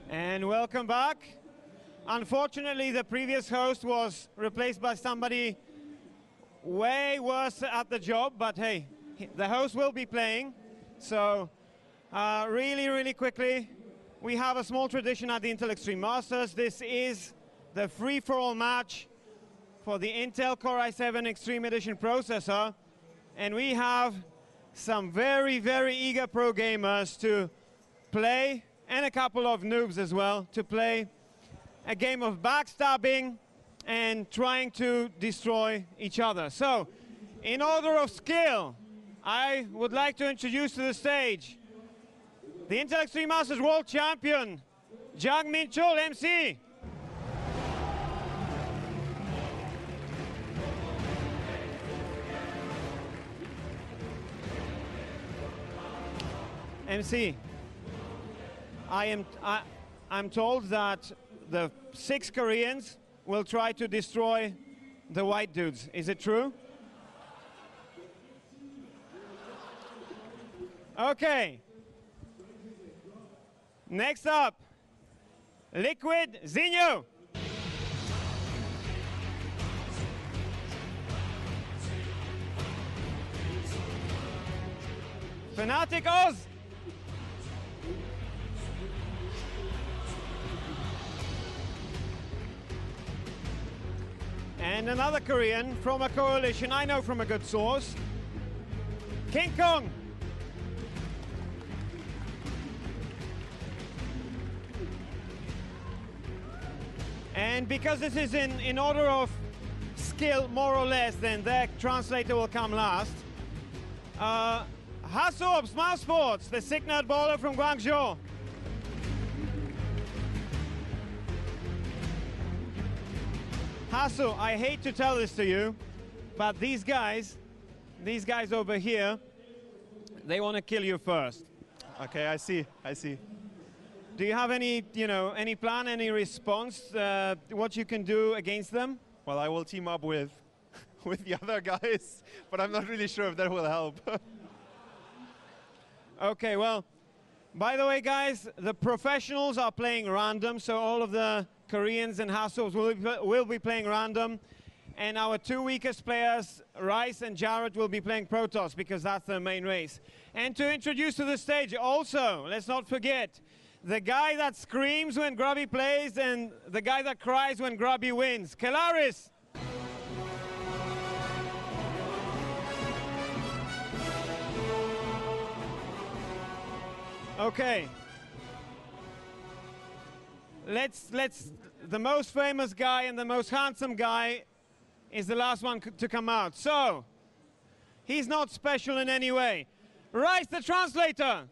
And welcome back. Unfortunately, the previous host was replaced by somebody way worse at the job, but hey, the host will be playing. So really quickly, we have a small tradition at the Intel Extreme Masters. This is the free-for-all match for the Intel Core i7 Extreme Edition processor. And we have some very eager pro gamers to play, and a couple of noobs as well, to play a game of backstabbing and trying to destroy each other. So, in order of skill, I would like to introduce to the stage the Intel Extreme Masters World Champion, Jang-Min Chul, MC. MC, I'm told that the 6 Koreans will try to destroy the white dudes. Is it true? Okay. Next up, Liquid Zenio. Fnatic.Oz. And another Korean from a coalition I know from a good source, KingKong. And because this is in order of skill, more or less, then their translator will come last. HasuObs, Mouse Sports, the sick nerd baller from Guangzhou. Hasu, I hate to tell this to you, but these guys over here, they want to kill you first. Okay, I see. Do you have any, any plan, any response, what you can do against them? Well, I will team up with the other guys, but I'm not really sure if that will help. Okay, well, by the way, guys, the professionals are playing random, so all of the Koreans and HasuObs will be playing random, and our 2 weakest players, Reis and Jarett, will be playing Protoss because that's their main race. And to introduce to the stage also, let's not forget, the guy that screams when Grubby plays and the guy that cries when Grubby wins, Kaelaris. Okay. The most famous guy and the most handsome guy is the last one to come out. So, he's not special in any way. Reis, the translator.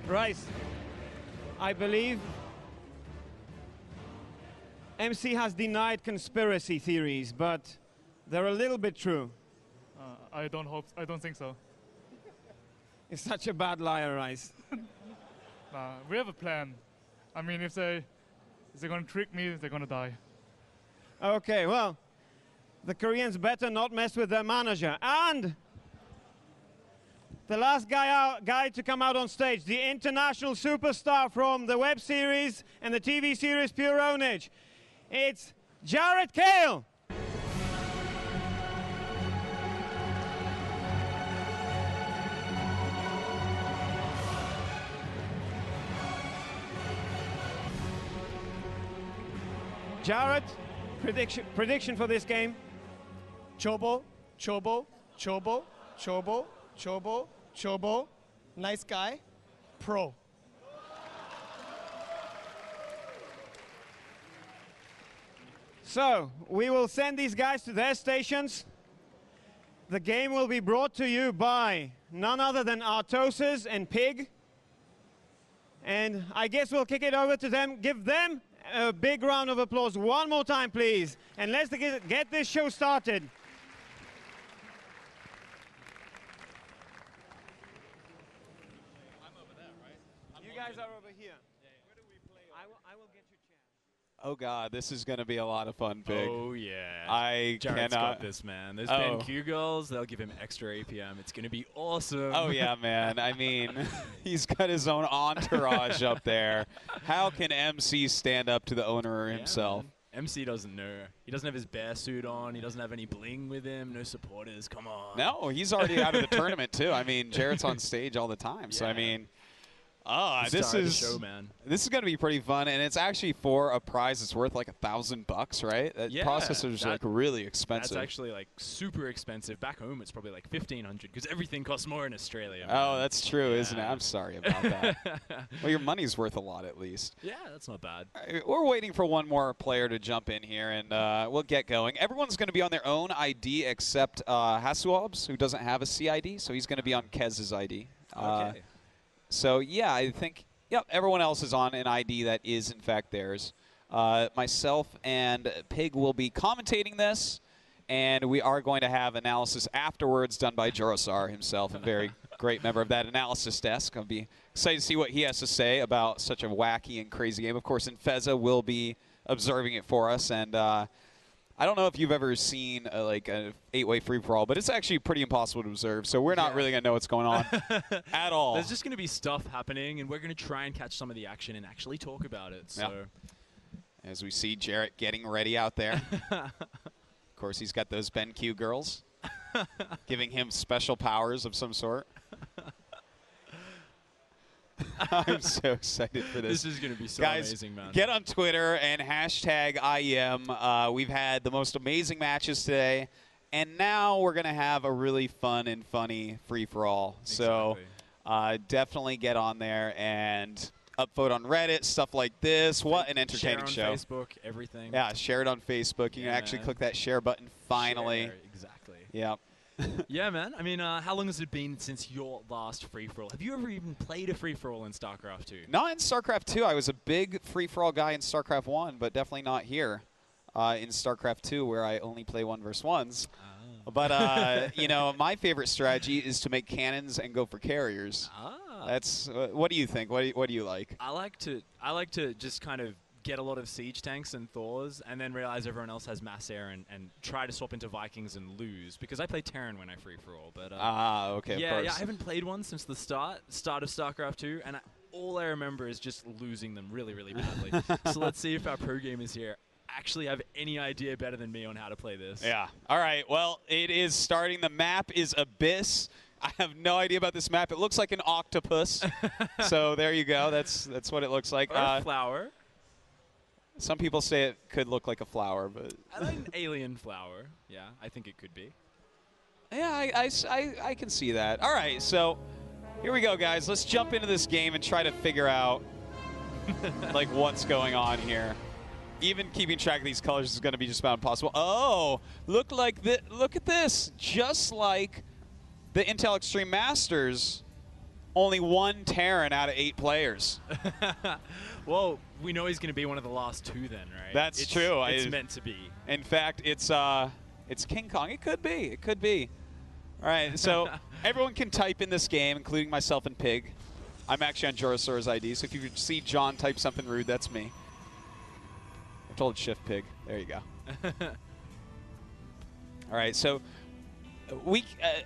Reis, I believe MC has denied conspiracy theories, but they're a little bit true. I don't think so. You're such a bad liar, Reis. We have a plan. I mean, if they're gonna trick me, they're gonna die. Okay, well, the Koreans better not mess with their manager. And the last guy to come out on stage, the international superstar from the web series and the TV series Pure Ownage. It's Jarett Cale. Jarett, prediction for this game? Chobo, Chobo, Chobo, Chobo, Chobo, Chobo, nice guy, pro. So, we will send these guys to their stations. The game will be brought to you by none other than Artosis and Tt.PiG. And I guess we'll kick it over to them, give them a big round of applause one more time, please. And let's get this show started. I'm over there, right? You guys are over here. Yeah. Where do we play? I will get you chairs. Oh God, this is going to be a lot of fun, Pig. Oh yeah. I Jared's cannot. got this, man. Those BenQ girls, they'll give him extra APM. It's going to be awesome. Oh yeah, man. I mean, he's got his own entourage up there. How can MC stand up to the owner himself? Man. MC doesn't know. He doesn't have his bear suit on. He doesn't have any bling with him. No supporters. Come on. No, he's already out of the tournament too. I mean, Jarett's on stage all the time. So I mean, this is going to be pretty fun, and it's actually for a prize that's worth like $1,000, right? That processor's like really expensive. That's actually like super expensive. Back home, it's probably like $1,500 because everything costs more in Australia. Oh, that's true, isn't it? I'm sorry about that. Well, your money's worth a lot at least. Yeah, that's not bad. Right, we're waiting for one more player to jump in here, and we'll get going. Everyone's going to be on their own ID except HasuObs, who doesn't have a CID, so he's going to be on Kez's ID. Okay. So, yeah, I think, everyone else is on an ID that is, in fact, theirs. Myself and Pig will be commentating this, and we are going to have analysis afterwards done by JoRoSaR himself, a very great member of that analysis desk. I'll be excited to see what he has to say about such a wacky and crazy game. Of course, Infeza will be observing it for us, and I don't know if you've ever seen like an 8-way free-for-all, but it's actually pretty impossible to observe, so we're not really going to know what's going on at all. There's just going to be stuff happening, and we're going to try and catch some of the action and actually talk about it. So, as we see Jarett getting ready out there. Of course, he's got those BenQ girls giving him special powers of some sort. I'm so excited for this. This is going to be so amazing, man. Get on Twitter and hashtag IEM. We've had the most amazing matches today, and now we're going to have a really fun and funny free-for-all. Exactly. So definitely get on there and upvote on Reddit, stuff like this. What an entertaining show. Share on Facebook, everything. Yeah, share it on Facebook. You can actually click that share button finally. Share, exactly. Yeah. Yeah, man. I mean, how long has it been since your last free-for-all? Have you ever even played a free-for-all in StarCraft 2? Not in StarCraft 2. I was a big free-for-all guy in StarCraft 1, but definitely not here in StarCraft 2, where I only play 1 versus 1s. Oh. But, you know, my favorite strategy is to make cannons and go for carriers. That's what do you think? What do you like? I like to just kind of get a lot of siege tanks and Thors, and then realize everyone else has mass air and try to swap into Vikings and lose, because I play Terran when I free-for-all. But okay, yeah, of course. yeah, I haven't played one since the start of StarCraft 2, and all I remember is just losing them really, really badly. So let's see if our pro gamers here actually have any idea better than me on how to play this. Yeah. All right. Well, it is starting. The map is Abyss. I have no idea about this map. It looks like an octopus. So there you go. That's what it looks like. Or a flower. Some people say it could look like a flower, but I like an alien flower. Yeah, I think it could be. Yeah, I can see that. All right, so here we go, guys. Let's jump into this game and try to figure out like what's going on here. Even keeping track of these colors is going to be just about impossible. Oh, look at this. Just like the Intel Extreme Masters, only 1 Terran out of 8 players. Well, we know he's going to be one of the last 2 then, right? That's true. It's meant to be. In fact, it's KingKong. It could be. It could be. All right, so everyone can type in this game, including myself and Pig. I'm actually on JoRoSaR's ID, so if you see John type something rude, that's me. I told Shift Pig. There you go. All right, so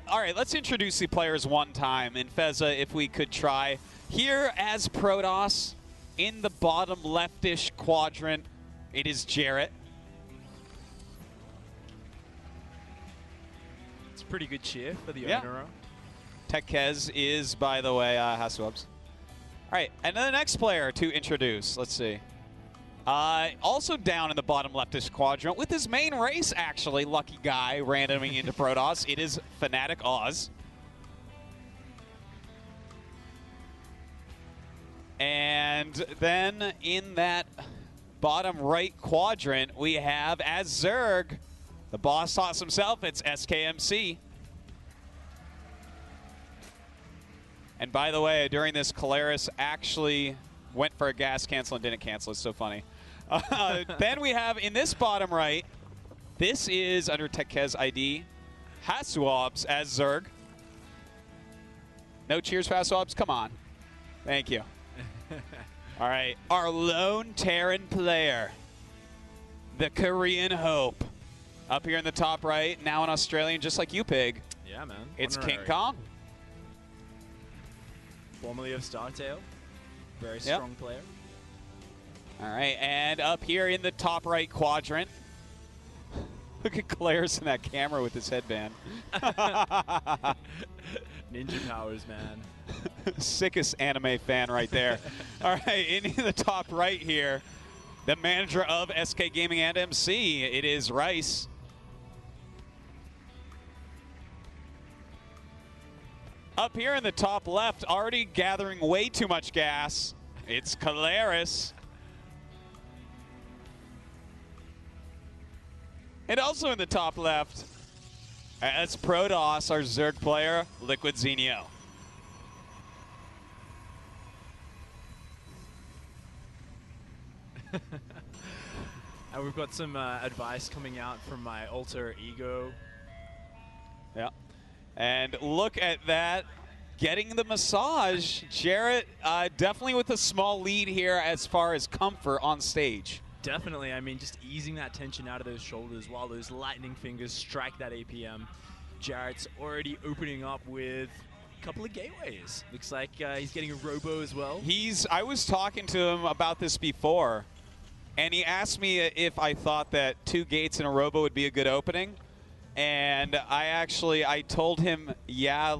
all right, let's introduce the players one time. And Feza, if we could try. Here as Protoss, in the bottom leftish quadrant, it is Jarett. It's a pretty good cheer for the owner. Tt.PiG is, by the way, HasuObs. All right, and then the next player to introduce, let's see. Also down in the bottom leftish quadrant with his main race, actually, lucky guy, randoming into Protoss. It is Fnatic.Oz. And then in that bottom right quadrant, we have, as Zerg, the boss toss himself, it's SK.MC. And by the way, during this, Kaelaris actually went for a gas cancel and didn't cancel. It's so funny. Then we have in this bottom right, this is under Tt.PiG's ID, HasuObs as Zerg. No cheers for HasuObs? Come on. Thank you. All right, our lone Terran player, the Korean Hope. Up here in the top right, now an Australian just like you, Pig. Yeah, man. It's Honorary. KingKong. Formerly of StarTale. Very strong player. All right, and up here in the top right quadrant, look at Kaelaris in that camera with his headband. Ninja powers, man. Sickest anime fan right there. All right, in the top right here, the manager of SK Gaming and MC, it is Reis. Up here in the top left, already gathering way too much gas, it's Kaelaris. And also in the top left, that's Protoss, our Zerg player, Liquid Zenio. And we've got some advice coming out from my alter ego. Yeah. And look at that, getting the massage. Jarett definitely with a small lead here as far as comfort on stage. Definitely. I mean, just easing that tension out of those shoulders while those lightning fingers strike that APM. Jarett's already opening up with a couple of gateways. Looks like he's getting a robo as well. I was talking to him about this before, and he asked me if I thought that 2 gates in a robo would be a good opening. And I told him, yeah,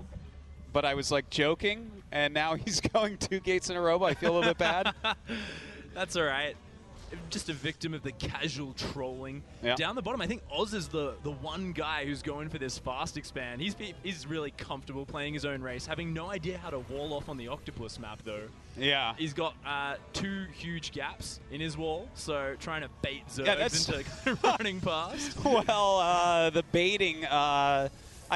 but I was like joking, and now he's going 2 gates in a robo. I feel a little bit bad. That's all right. Just a victim of the casual trolling. Yeah. Down the bottom, I think Oz is the one guy who's going for this fast expand. He's really comfortable playing his own race, having no idea how to wall off on the Octopus map, though. Yeah. He's got 2 huge gaps in his wall, so trying to bait Zergs into kind of running past. Well, the baiting, I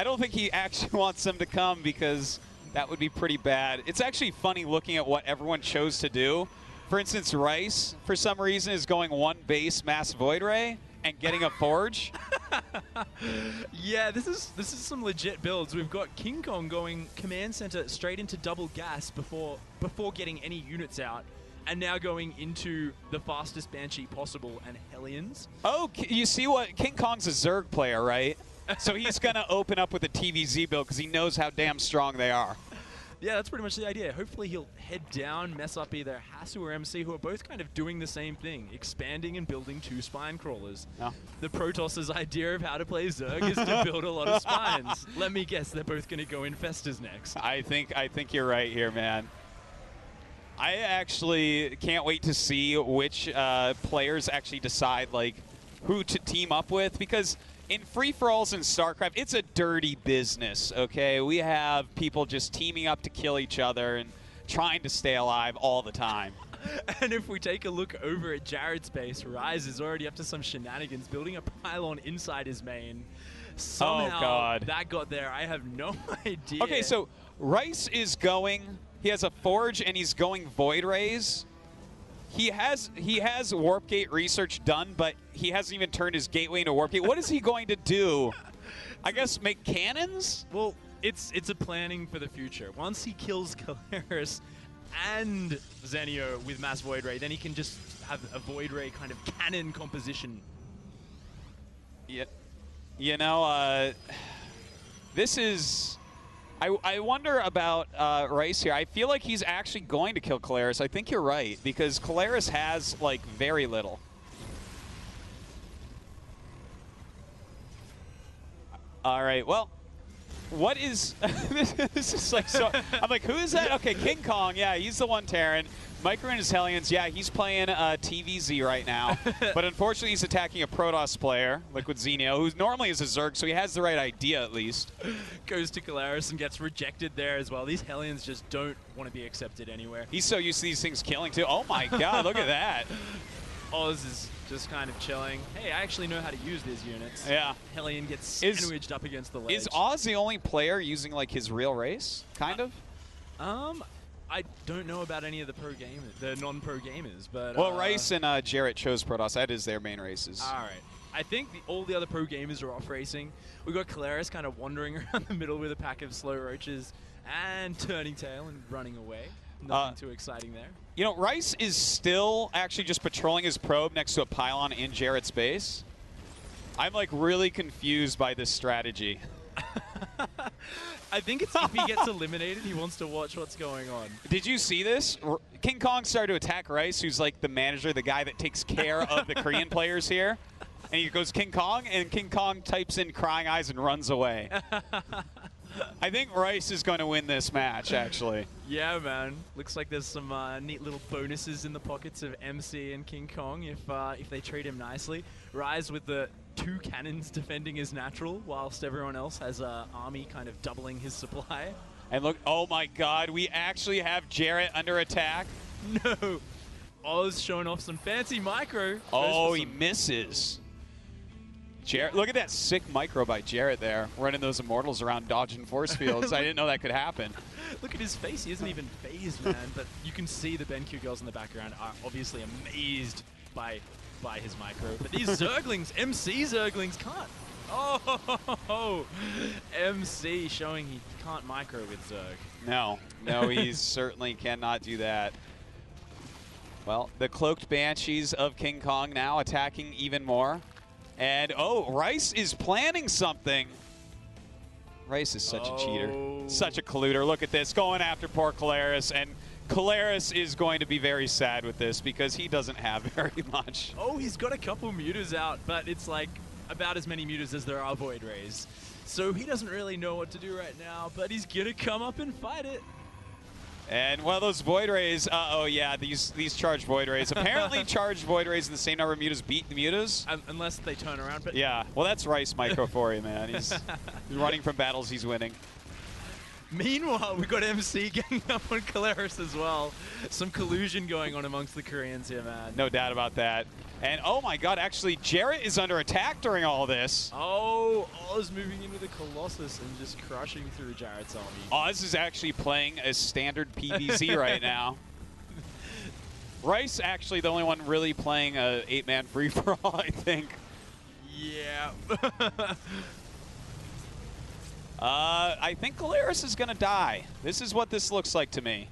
don't think he actually wants them to come because that would be pretty bad. It's actually funny looking at what everyone chose to do. For instance, Reis, for some reason, is going 1 base mass Void Ray and getting a Forge. Yeah, this is some legit builds. We've got KingKong going command center straight into double gas before getting any units out, and now going into the fastest Banshee possible and Hellions. Oh, you see what? KingKong's a Zerg player, right? So he's going to open up with a TVZ build because he knows how damn strong they are. Yeah, that's pretty much the idea. Hopefully he'll head down, mess up either Hasu or MC, who are both kind of doing the same thing, expanding and building 2 spine crawlers. Oh. The Protoss's idea of how to play Zerg is to build a lot of spines. Let me guess, they're both going to go Infestors next. I think you're right here, man. I actually can't wait to see which players actually decide like who to team up with, because in free-for-alls in StarCraft, it's a dirty business, okay? We have people just teaming up to kill each other and trying to stay alive all the time. And if we take a look over at Jarett's base, Rise is already up to some shenanigans, building a pylon inside his main. Somehow that got there. I have no idea. Okay, so Reis is going, he has a Forge and he's going Void Rays. He has Warp Gate research done, but he hasn't even turned his gateway into Warp Gate. What is he going to do? I guess make cannons? Well, it's a planning for the future. Once he kills Kaelaris and Zenio with Mass Void Ray, then he can just have a Void Ray kind of cannon composition. Yeah, you know, this is... I wonder about Reis here. I feel like he's actually going to kill Kaelaris. I think you're right, because Kaelaris has, like, very little. All right, well, what is... this is like so... I'm like, who is that? Okay, KingKong, yeah, he's the one Terran. Micro and his Hellions, yeah, he's playing TVZ right now. But unfortunately, he's attacking a Protoss player, Liquid Zenio, who normally is a Zerg, so he has the right idea at least. Goes to Kaelaris and gets rejected there as well. These Hellions just don't want to be accepted anywhere. He's so used to these things killing, too. Oh, my God, look at that. Oz is just kind of chilling. Hey, I actually know how to use these units. Yeah. Hellion gets sandwiched up against the ledge. Is Oz the only player using, like, his real race, kind of? I don't know about any of the the non-pro gamers, but... Well, Reis and Jarett chose Protoss. That is their main races. All right. I think all the other pro gamers are off racing. We've got Kaelaris kind of wandering around the middle with a pack of slow roaches and turning tail and running away. Nothing too exciting there. You know, Reis is still actually just patrolling his probe next to a pylon in Jarett's base. I'm like really confused by this strategy. I think it's if he gets eliminated, he wants to watch what's going on. Did you see this? KingKong started to attack Reis, who's like the manager, the guy that takes care of the Korean players here. And he goes KingKong, and KingKong types in crying eyes and runs away. I think Reis is going to win this match, actually. Yeah, man. Looks like there's some neat little bonuses in the pockets of MC and KingKong if they treat him nicely. Reis with the 2 cannons defending his natural, whilst everyone else has an army kind of doubling his supply. And look, oh my god, we actually have Jarett under attack. No. Oz showing off some fancy micro. Oh, he misses. Jarett, look at that sick micro by Jarett there, running those immortals around dodging force fields. I didn't know that could happen. Look at his face. He isn't even phased, man. But you can see the BenQ girls in the background are obviously amazed by his micro. But these Zerglings, MC Zerglings can't. Oh, MC showing he can't micro with Zerg. No, he certainly cannot do that. Well, the cloaked Banshees of KingKong now attacking even more. And, oh, Reis is planning something. Reis is such a cheater. Such a colluder. Look at this, going after poor Kaelaris. And Kaelaris is going to be very sad with this because he doesn't have very much. Oh, he's got a couple mutas out, but it's like about as many mutas as there are Void Rays. So he doesn't really know what to do right now, but he's going to come up and fight it. And one of those Void Rays, oh yeah, these charged Void Rays. Apparently charged Void Rays in the same number of mutas beat the mutas. Unless they turn around. But yeah, well that's Reis micro for you, man. He's running from battles, he's winning. Meanwhile, we've got MC getting up on Kaelaris as well. Some collusion going on amongst the Koreans here, man. No doubt about that. And oh my god, actually, Jarett is under attack during all this. Oh, Oz moving in with a Colossus and just crushing through Jarett's army. Oz is actually playing a standard PVZ right now. Reis actually the only one really playing a 8-man free-for-all, I think. Yeah. I think Kaelaris is going to die. This is what this looks like to me.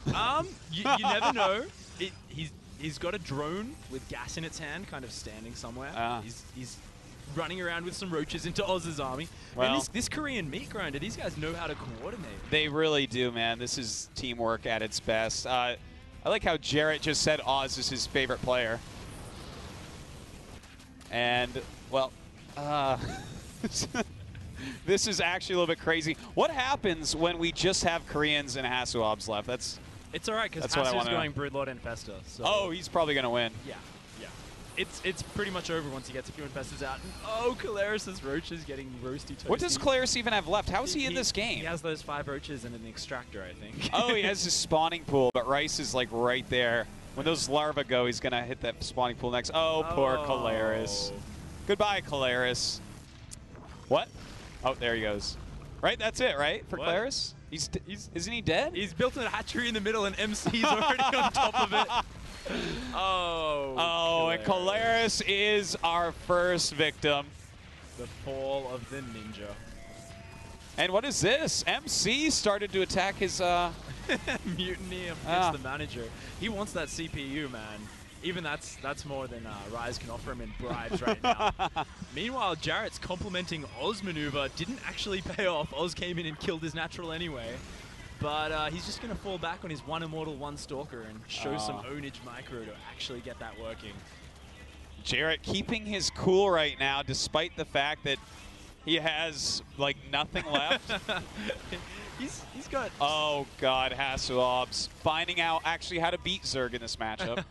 You never know. He's got a drone with gas in its hand, kind of standing somewhere. He's running around with some roaches into Oz's army. Well, and this Korean meat grinder, these guys know how to coordinate. They really do, man. This is teamwork at its best. I like how Jarett just said Oz is his favorite player. And, well, this is actually a little bit crazy. What happens when we just have Koreans and HasuObs left? It's all right, because Hasu's going Broodlord and Infestor. So oh, he's probably going to win. Yeah. It's pretty much over once he gets a few Infestors out. And, oh, Kaelaris' roaches getting roasty toasty. What does Kaelaris even have left? How is he in this game? He has those 5 roaches and an extractor, I think. Oh, he has his spawning pool, but Reis is like right there. When those larvae go, he's going to hit that spawning pool next. Oh, poor Kaelaris. Goodbye, Kaelaris. What? Oh, there he goes. Right, that's it, right, for Kaelaris? Isn't he dead? He's built a hatchery in the middle, and MC's already on top of it. Oh, and Kaelaris is our first victim. The fall of the ninja. And what is this? MC started to attack his... Mutiny against the manager. He wants that CPU, man. Even that's more than Reis can offer him in bribes right now. Meanwhile, Jarett's complimenting Oz maneuver didn't actually pay off. Oz came in and killed his natural anyway. But he's just going to fall back on his 1 Immortal, 1 Stalker and show some ownage micro to actually get that working. Jarett keeping his cool right now, despite the fact that he has, like, nothing left. He's got... Oh, God, HasuObs finding out actually how to beat Zerg in this matchup.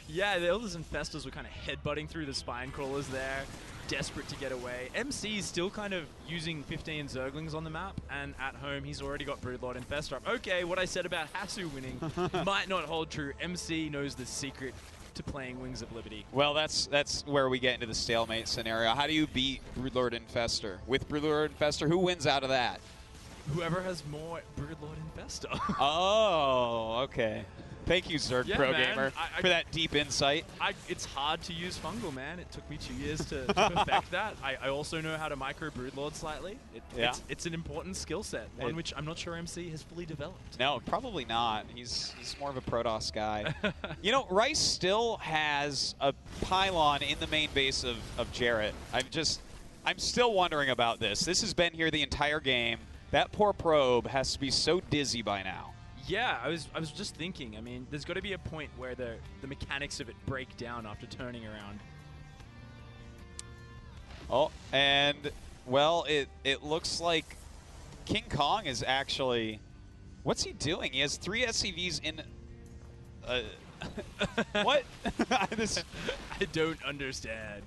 Yeah, the Elders and Festers were kind of headbutting through the spine crawlers there, desperate to get away. MC is still kind of using 15 Zerglings on the map, and at home he's already got Broodlord and Fester up. Okay, what I said about Hasu winning might not hold true. MC knows the secret to playing Wings of Liberty. Well, that's where we get into the stalemate scenario. How do you beat Broodlord and Fester? With Broodlord and Fester, who wins out of that? Whoever has more Broodlord and Fester. Oh, okay. Thank you, Zerg Yeah, Pro man. Gamer, for that deep insight. It's hard to use fungal, man. It took me 2 years to perfect that. I also know how to micro broodlord slightly. It's an important skill set, one which I'm not sure MC has fully developed. No, probably not. He's more of a Protoss guy. You know, Reis still has a pylon in the main base of Jarett. I'm still wondering about this. This has been here the entire game. That poor probe has to be so dizzy by now. Yeah, I was just thinking. I mean, there's got to be a point where the mechanics of it break down after turning around. Oh, and well, it looks like KingKong is actually. What's he doing? He has 3 SCVs in. What? I don't understand.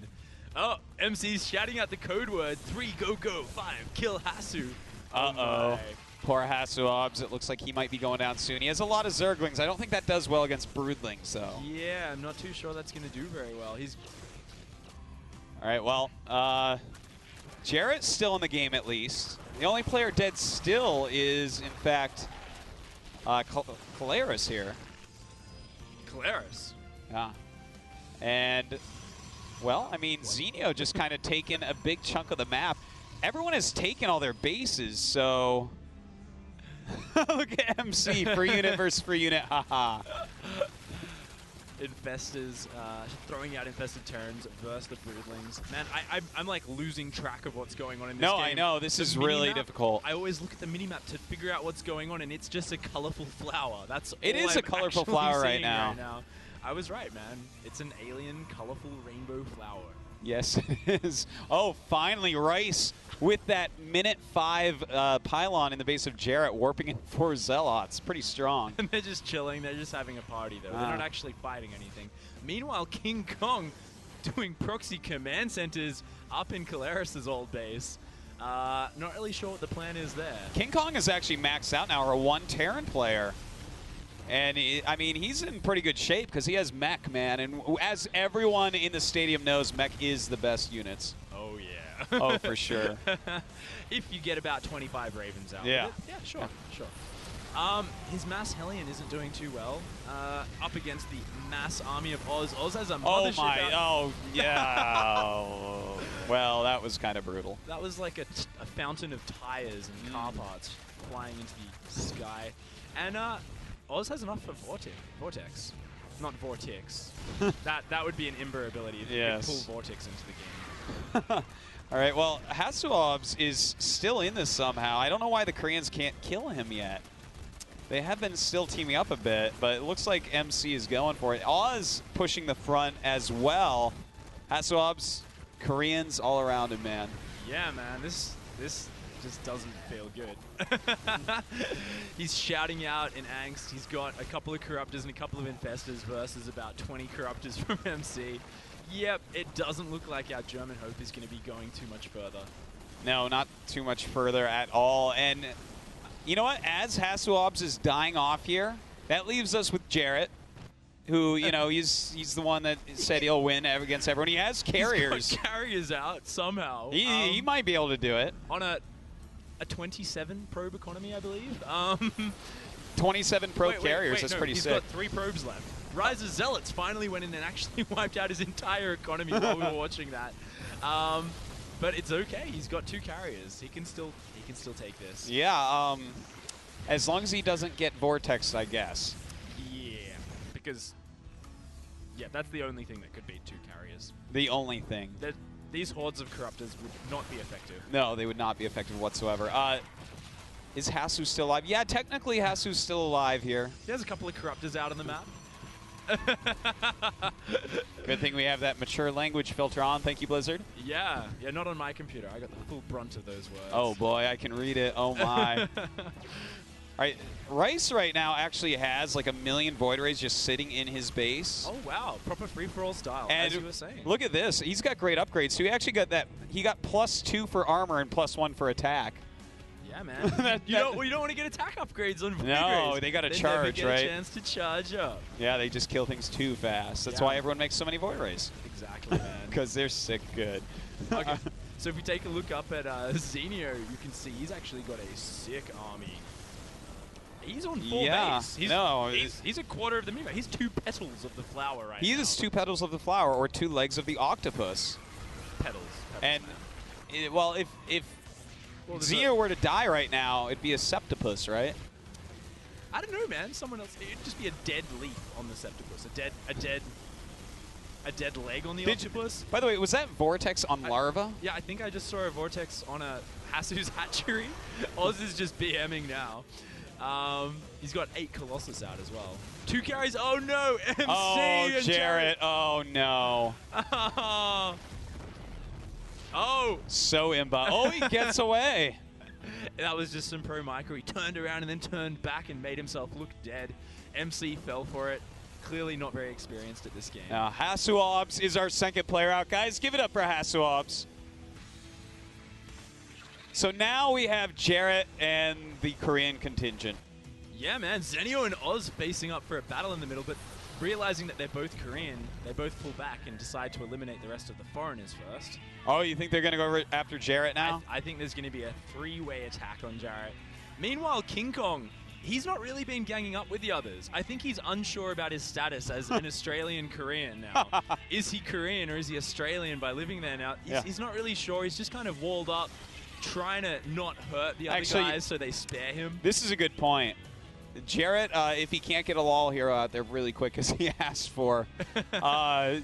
Oh, MC's shouting out the code word 3 go go 5 kill Hasu. Uh-oh. Poor HasuObs. It looks like he might be going down soon. He has a lot of Zerglings. I don't think that does well against Broodlings, though. Yeah, I'm not too sure that's going to do very well. He's. All right, well, Jarett's still in the game at least. The only player dead still is, in fact, Kaelaris here. Kaelaris. Yeah. And, well, I mean, Zenio just kind of taken a big chunk of the map. Everyone has taken all their bases, so... Look at MC, free unit versus free unit, haha. Infestors, throwing out infested turns versus the Broodlings. Man, I'm like losing track of what's going on in this game. No, I know, this is really difficult. I always look at the minimap to figure out what's going on, and it's just a colorful flower. That's it all is I'm a colorful actually flower seeing right now. I was right, man. It's an alien, colorful rainbow flower. Yes, it is. Oh, finally, Reis with that minute 5 pylon in the base of Jarett, warping in 4 Zealots. Pretty strong. And they're just chilling. They're just having a party, though. They're not actually fighting anything. Meanwhile, KingKong doing proxy command centers up in Kaelaris' old base. Not really sure what the plan is there. KingKong is actually maxed out now, or a 1 Terran player. And, I mean, he's in pretty good shape because he has mech, man. And as everyone in the stadium knows, mech is the best units. Oh, yeah. Oh, for sure. If you get about 25 Ravens out. Yeah. Yeah, sure, sure. His Mass Hellion isn't doing too well. Up against the mass army of Oz. Oz has a mothership out. Oh, yeah. Well, that was kind of brutal. That was like a fountain of tires and car parts flying into the sky. And Oz has enough for Vortex. Not Vortex. that would be an Ember ability if you could pull Vortex into the game. All right, well, HasuObs is still in this somehow. I don't know why the Koreans can't kill him yet. They have been still teaming up a bit, but it looks like MC is going for it. Oz pushing the front as well. HasuObs, Koreans all around him, man. Yeah, man, this just doesn't feel good. He's shouting out in angst. He's got a couple of Corruptors and a couple of Infestors versus about 20 Corruptors from MC. Yep, it doesn't look like our German hope is going to be going too much further. No, not too much further at all. And you know what? As HasuObs is dying off here, that leaves us with Jarett, who, you know, he's the one that said he'll win against everyone. He has carriers. He's got carriers out somehow. He might be able to do it. On a 27 probe economy, I believe. 27 probe carriers, that's pretty sick. He's got 3 probes left. Rise's Zealots finally went in and actually wiped out his entire economy while we were watching that. But it's okay. He's got 2 carriers. He can still take this. Yeah, as long as he doesn't get Vortex, I guess. Yeah, because that's the only thing that could beat 2 carriers. The only thing. These hordes of Corruptors would not be effective. No, they would not be effective whatsoever. Is Hasu still alive? Yeah, technically Hasu's still alive here. He has a couple of Corruptors out on the map. Good thing we have that mature language filter on. Thank you, Blizzard. Yeah, not on my computer. I got the full brunt of those words. Oh boy, I can read it. Oh my. All right, Reis right now actually has like 1 million Void Rays just sitting in his base. Oh wow, proper free-for-all style, and as you were saying. Look at this. He's got great upgrades. So he actually got that. He got +2 for armor and +1 for attack. Yeah, man. you don't want to get attack upgrades on Void Rays. No, they got to charge, right? They get a chance to charge up. Yeah, they just kill things too fast. That's why everyone makes so many Void Rays. Exactly, man. Because they're sick good. Okay, so if we take a look up at Zenio, you can see he's actually got a sick army. He's on full base. He's a quarter of the meme. He's 2 petals of the flower right now. He is 2 petals of the flower, or 2 legs of the octopus. Petals. And, well, if Zenio were to die right now, it'd be a septopus, right? I don't know, man. Someone else. It'd just be a dead leaf on the septopus. A dead leg on the octopus. By the way, was that Vortex on Larva? Yeah, I think I just saw a Vortex on a Hasu's hatchery. Oz is just BMing now. He's got 8 Colossus out as well. 2 carries. Oh no, MC and Jarett. Oh no. Oh. So imba. Oh, he gets away. That was just some pro micro. He turned around and then turned back and made himself look dead. MC fell for it. Clearly not very experienced at this game. Now, HasuObs is our 2nd player out. Guys, give it up for HasuObs. So now we have Jarett and the Korean contingent. Yeah, man. Zenio and Oz facing up for a battle in the middle, but realizing that they're both Korean, they both pull back and decide to eliminate the rest of the foreigners first. Oh, you think they're going to go after Jarett now? I think there's going to be a 3-way attack on Jarett. Meanwhile, KingKong, he's not really been ganging up with the others. I think he's unsure about his status as an Australian Korean now. Is he Korean or is he Australian by living there now? He's not really sure. He's just kind of walled up, trying to not hurt the other guys so they spare him. This is a good point. Jarett, if he can't get a LOL hero out there really quick as he asked for,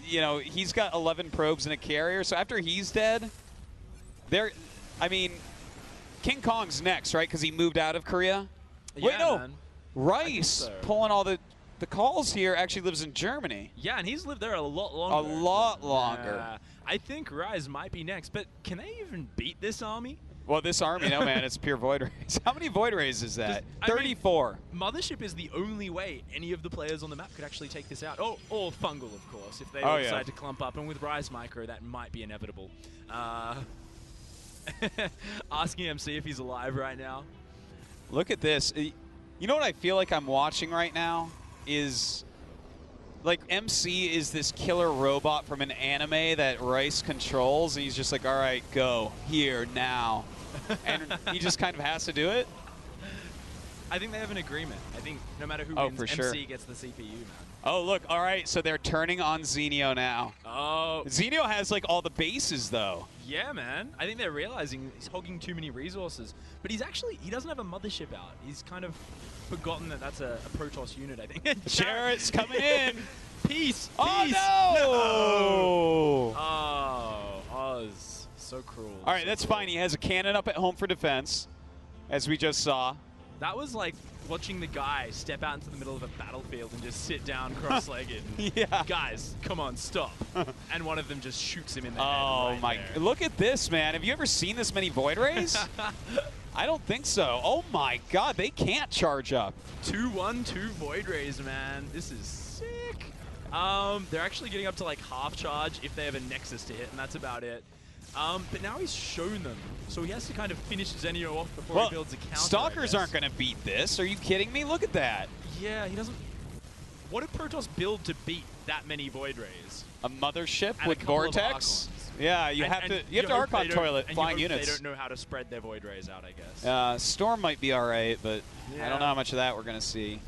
you know, he's got 11 probes and a carrier. So after he's dead, I mean, KingKong's next, right? Because he moved out of Korea. Yeah, wait, no. Man. Reis, pulling all the calls here, actually lives in Germany. Yeah, and he's lived there a lot longer. A lot longer. I think Reis might be next, but can they even beat this army? Well, this army, no, man, it's pure Void Rays. How many Void Rays is that? 34. I mean, Mothership is the only way any of the players on the map could actually take this out. Oh, or Fungal, of course, if they decide to clump up. And with Rise Micro, that might be inevitable. Asking MC if he's alive right now. Look at this. You know what I feel like I'm watching right now is, like, MC is this killer robot from an anime that Reis controls, and he's just like, all right, go, here, now. And he just kind of has to do it? I think they have an agreement. I think no matter who wins, MC gets the CPU, man. Oh, look, all right, so they're turning on Zenio now. Oh. Zenio has, like, all the bases, though. Yeah, man. I think they're realizing he's hogging too many resources. But he doesn't have a mothership out. He's kind of forgotten that that's a Protoss unit, I think. Jarett's coming in. Peace. Oh, peace. no! Oh, Oz. So cruel. All right, that's fine. He has a cannon up at home for defense, as we just saw. That was like watching the guy step out into the middle of a battlefield and just sit down cross-legged. Yeah. Guys, come on, stop. And one of them just shoots him in the head. Oh, right my. there. Look at this, man. Have you ever seen this many Void Rays? I don't think so. Oh, my God. They can't charge up. 2-1-2 Void Rays, man. This is sick. They're actually getting up to like half charge if they have a Nexus to hit, and that's about it. But now he's shown them, so he has to kind of finish Zenio off before he builds a counter. Stalkers aren't going to beat this. Are you kidding me? Look at that. Yeah, he doesn't. What did Protoss build to beat that many Void Rays? A mothership and with Vortex? Yeah, you have to Archon toilet flying units. They don't know how to spread their Void Rays out, I guess. Storm might be all right, but I don't know how much of that we're going to see.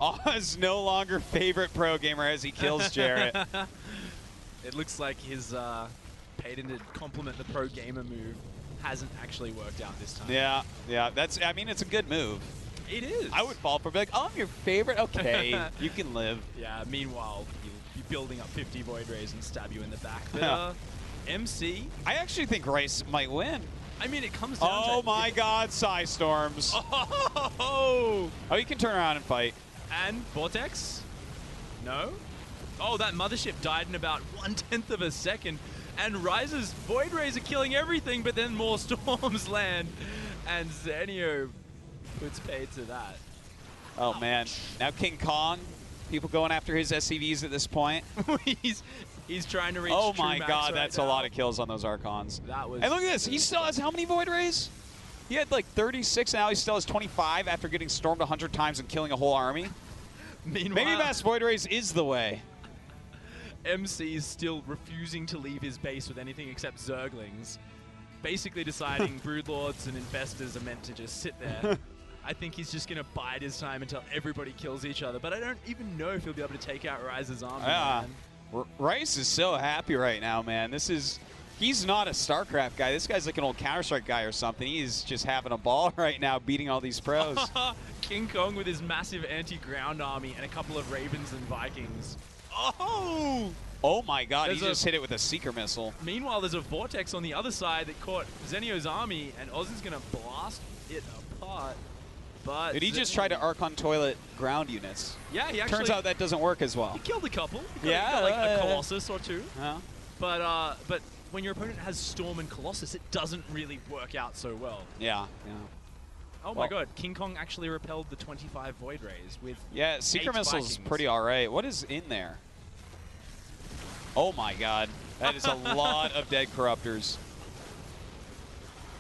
Oz no longer favorite pro gamer as he kills Jarett. It looks like his patented compliment the pro gamer move hasn't actually worked out this time. Yeah, yeah. I mean, it's a good move. It is. I would fall for like, oh, I'm your favorite? Okay, you can live. Yeah, meanwhile, you'll be building up 50 Void Rays and stab you in the back. But MC... I actually think Reis might win. I mean, it comes down to... Oh, my God, Psy Storms. Oh, you can turn around and fight. And Vortex? No? Oh, that mothership died in about 1/10 of a second. And Rise's Void Rays are killing everything, but then more storms land. And Zenio puts paid to that. Oh, man. Now KingKong, people going after his SCVs at this point. He's trying to reach Oh, true my max God, right that's now. a lot of kills on those Archons. That was... And look at this. He still has how many Void Rays? He had like 36, now he still has 25 after getting stormed 100 times and killing a whole army. Meanwhile, Maybe Mass Void Rays is the way. MC is still refusing to leave his base with anything except Zerglings. Basically deciding Broodlords and Infestors are meant to just sit there. I think he's just going to bide his time until everybody kills each other. But I don't even know if he'll be able to take out Rise's army. Yeah. Reis is so happy right now, man. He's not a StarCraft guy. This guy's like an old Counter-Strike guy or something. He's just having a ball right now, beating all these pros. KingKong with his massive anti-ground army and a couple of Ravens and Vikings. Oh! Oh my god, he just hit it with a Seeker missile. Meanwhile, there's a Vortex on the other side that caught Zenio's army, and Oz is going to blast it apart. But did he just try to Archon Toilet ground units? Yeah, he actually... Turns out that doesn't work as well. He killed a couple. He got like a Colossus or two. Yeah. But when your opponent has Storm and Colossus, it doesn't really work out so well. Yeah, yeah. Oh my god, KingKong actually repelled the 25 Void Rays with Seeker Missile's pretty alright. What is in there? Oh my god. That is a lot of dead Corruptors.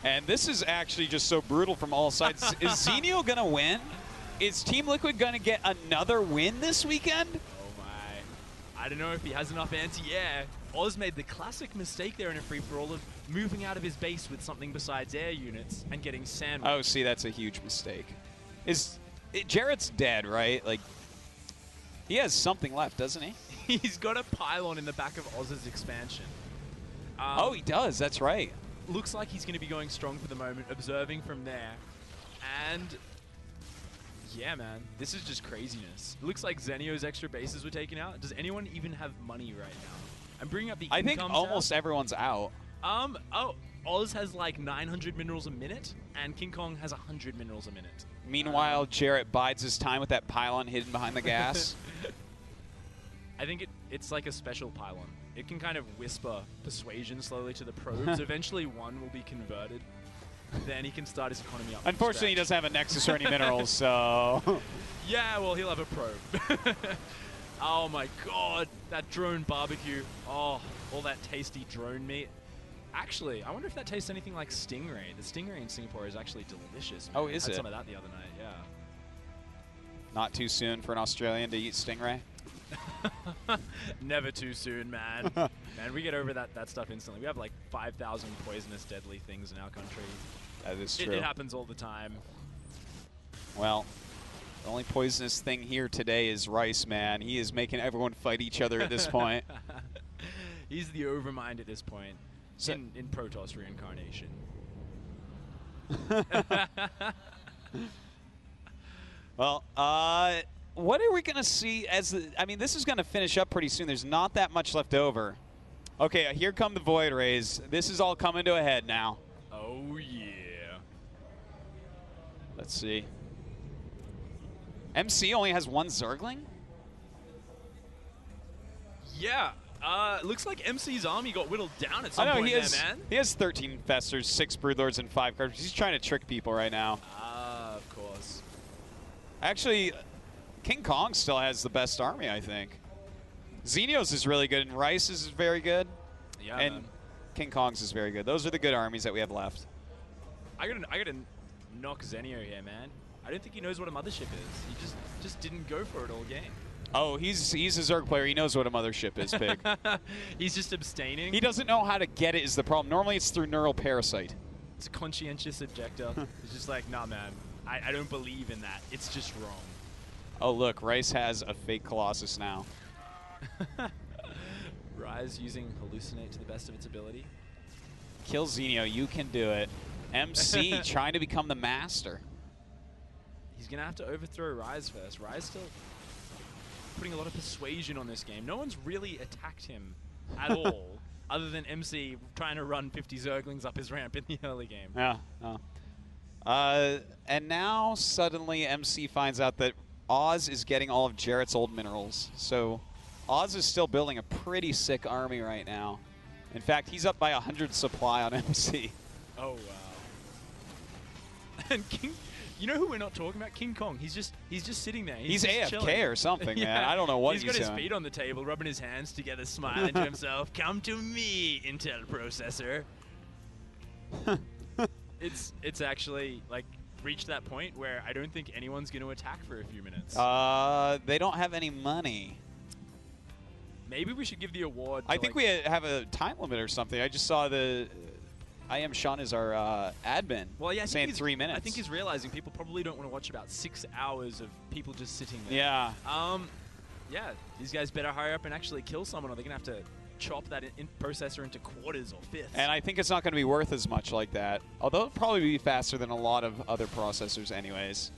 And this is actually just so brutal from all sides. Is Zenio going to win? Is Team Liquid going to get another win this weekend? Oh my. I don't know if he has enough anti-air. Oz made the classic mistake there in a free-for-all of moving out of his base with something besides air units and getting sandwiched. Oh, see, that's a huge mistake. Jarett's dead, right? Like, he has something left, doesn't he? He's got a pylon in the back of Oz's expansion. Oh, he does. That's right. Looks like he's going to be going strong for the moment, observing from there. And yeah, man, this is just craziness. It looks like Zenio's extra bases were taken out. Does anyone even have money right now? I'm bringing up the I think almost everyone's out. Oh, Oz has like 900 minerals a minute, and KingKong has 100 minerals a minute. Meanwhile, Jarett bides his time with that pylon hidden behind the gas. I think it's like a special pylon. It can kind of whisper persuasion slowly to the probes. Eventually one will be converted. Then he can start his economy up. Unfortunately, he doesn't have a Nexus or any minerals, so... Yeah, well, he'll have a probe. Oh my god, that drone barbecue. Oh, all that tasty drone meat. Actually, I wonder if that tastes anything like Stingray. The Stingray in Singapore is actually delicious. Man. Oh, is it? I had some of that the other night, yeah. Not too soon for an Australian to eat Stingray? Never too soon, man. Man, we get over that stuff instantly. We have like 5,000 poisonous, deadly things in our country. That is true. It happens all the time. Well, the only poisonous thing here today is Reis, man. He is making everyone fight each other at this point. He's the overmind at this point. So in Protoss reincarnation. Well, what are we going to see as I mean, this is going to finish up pretty soon. There's not that much left over. Okay, here come the Void Rays. This is all coming to a head now. Oh, yeah. Let's see. MC only has one Zergling? Yeah. Looks like MC's army got whittled down at some point man. He has 13 Festers, 6 Broodlords, and 5 Carpers. He's trying to trick people right now. Of course. Actually, KingKong still has the best army, I think. Zenio's is really good, and Reis is very good. Yeah, and man. KingKong's is very good. Those are the good armies that we have left. I gotta knock Zenio here, man. I don't think he knows what a mothership is. He just didn't go for it all game. Oh, he's a Zerg player. He knows what a mothership is, Pig. He's just abstaining. He doesn't know how to get it is the problem. Normally it's through neural parasite. It's a conscientious objector. He's just like, nah, man. I don't believe in that. It's just wrong. Oh, look. Reis has a fake Colossus now. Rise using Hallucinate to the best of its ability. Kill Zenio. You can do it. MC trying to become the master. He's going to have to overthrow Rise first. Rise still putting a lot of persuasion on this game. No one's really attacked him at all, other than MC trying to run 50 Zerglings up his ramp in the early game. Yeah. And now suddenly MC finds out that Oz is getting all of Jarett's old minerals. So Oz is still building a pretty sick army right now. In fact, he's up by 100 supply on MC. Oh, wow. And you know who we're not talking about? KingKong. He's just sitting there. He's just AFK chilling. or something, Yeah. man. I don't know what he's got doing. His feet on the table, rubbing his hands together, smiling to himself. Come to me, Intel processor. It's actually like reached that point where I don't think anyone's going to attack for a few minutes. They don't have any money. Maybe we should give the award. I think we have a time limit or something. I just saw IEM Sean is our admin. Well, yeah, saying 3 minutes. I think he's realizing people probably don't want to watch about 6 hours of people just sitting there. Yeah. Yeah, these guys better hurry up and actually kill someone, or they're gonna have to chop that processor into quarters or fifths. And I think it's not going to be worth as much like that. Although it'll probably be faster than a lot of other processors anyways.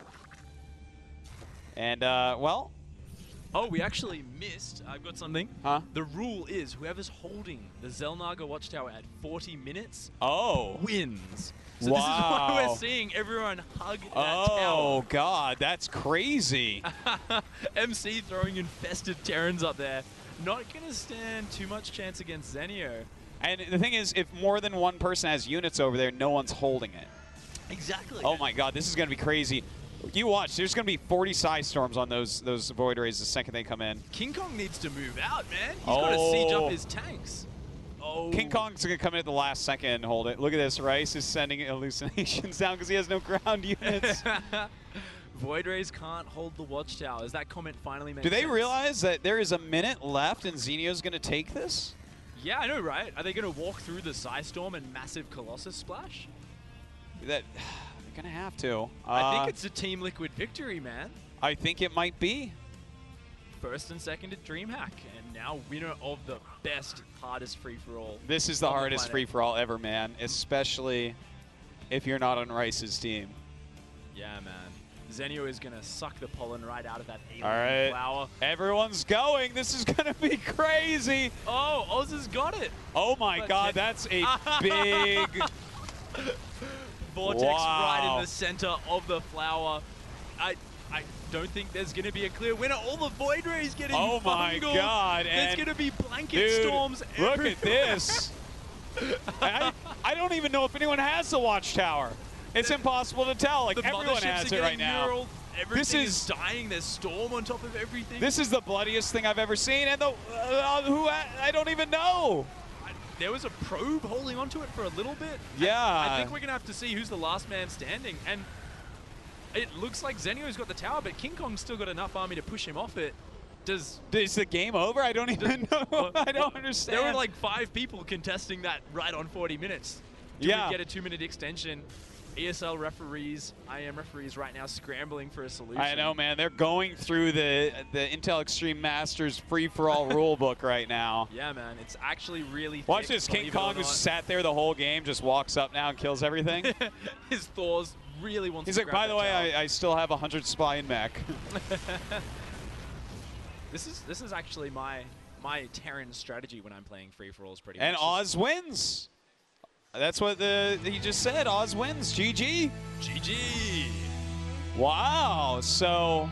And, well... Oh, we actually missed. I've got something. Huh? The rule is whoever's holding the Xel'Naga Watchtower at 40 minutes wins. So wow. This is why we're seeing everyone hug that tower. Oh, God, that's crazy. MC throwing infested Terrans up there. Not going to stand too much chance against Zenio. And the thing is, if more than one person has units over there, no one's holding it. Exactly. Oh, my God, this is going to be crazy. You watch, there's going to be 40 Psy Storms on those Void Rays the second they come in. KingKong needs to move out, man. He's got to siege up his tanks. Oh. KingKong's going to come in at the last second and hold it. Look at this. Reis is sending hallucinations down because he has no ground units. Void Rays can't hold the Watchtower. Is that comment finally makes Do they sense? realize that there is a minute left and Zenio's going to take this? Yeah, I know, right? Are they going to walk through the Psy Storm and massive Colossus splash? They're going to have to. I think it's a Team Liquid victory, man. I think it might be. First and second at DreamHack, and now winner of the best, hardest free-for-all. This is the hardest free-for-all ever, man, especially if you're not on Reis's team. Yeah, man. Zenio is going to suck the pollen right out of that alien flower. Everyone's going. This is going to be crazy. Oh, Oz has got it. Oh, my God. That's a big... Vortex right in the center of the flower. I don't think there's going to be a clear winner. All the Void Rays getting fungled. My God. There's going to be blanket storms everywhere. Look at this. I don't even know if anyone has the Watchtower. It's impossible to tell. Like, everyone has it right now. Everything is dying. There's storm on top of everything. This is the bloodiest thing I've ever seen. And I don't even know. There was a probe holding onto it for a little bit. Yeah. I think we're going to have to see who's the last man standing. And it looks like Zenio's got the tower, but KingKong's still got enough army to push him off it. Is the game over? I don't even know. I don't understand. There were like 5 people contesting that right on 40 minutes. Do we get a 2-minute extension? ESL referees, IEM referees right now scrambling for a solution. I know, man. They're going through the Intel Extreme Masters free-for-all rule book right now. Yeah, man. It's actually really thick. Watch this. KingKong, who sat there the whole game, just walks up now and kills everything. His Thors really wants He's to like, grab by the way, I still have 100 spy in mech. This is actually my Terran strategy when I'm playing free-for-alls pretty much. And Oz wins. That's what he just said. Oz wins. GG. GG. Wow. So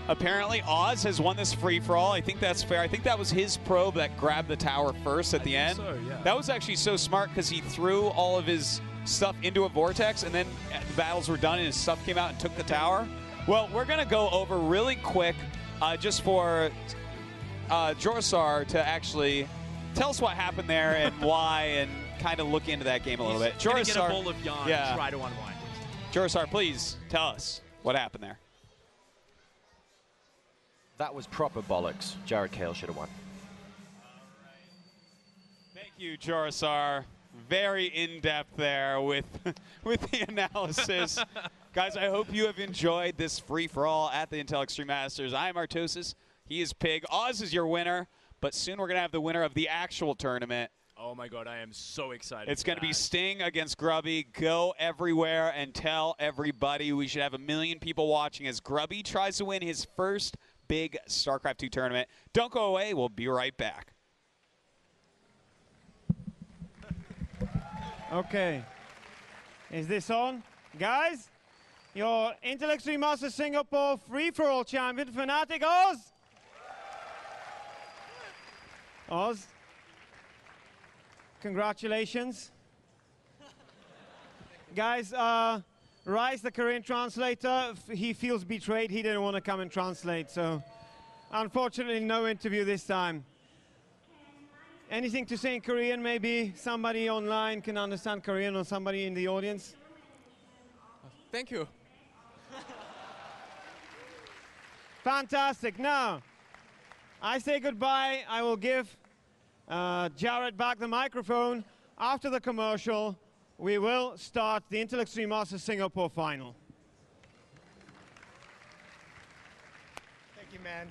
apparently Oz has won this free-for-all. I think that's fair. I think that was his probe that grabbed the tower first at the end. So, yeah. That was actually so smart because he threw all of his stuff into a vortex, and then the battles were done and his stuff came out and took the tower. Well, we're going to go over really quick just for JoRoSaR to actually tell us what happened there and why, and kind of look into that game a little bit. JoRoSaR, get a bowl of yarn and try to unwind it. JoRoSaR, please tell us what happened there. That was proper bollocks. Jarett Cale should have won. Thank you, JoRoSaR. Very in-depth there with the analysis. Guys, I hope you have enjoyed this free-for-all at the Intel Extreme Masters. I am Artosis. He is Pig. Oz is your winner, but soon we're going to have the winner of the actual tournament. Oh my God, I am so excited. It's going to be Sting against Grubby. Go everywhere and tell everybody. We should have 1 million people watching as Grubby tries to win his first big StarCraft 2 tournament. Don't go away. We'll be right back. Okay. Is this on? Guys, your Intel Extreme Masters Singapore Free-For-All champion, Fnatic.Oz. Oz. Congratulations. Guys, Reis, the Korean translator, he feels betrayed. He didn't want to come and translate, so unfortunately no interview this time. Anything to say in Korean? Maybe somebody online can understand Korean, or somebody in the audience? Thank you. Fantastic. Now, I say goodbye. I will give Jarett back the microphone after the commercial we will start the Intel Extreme Masters Singapore final. Thank you, man.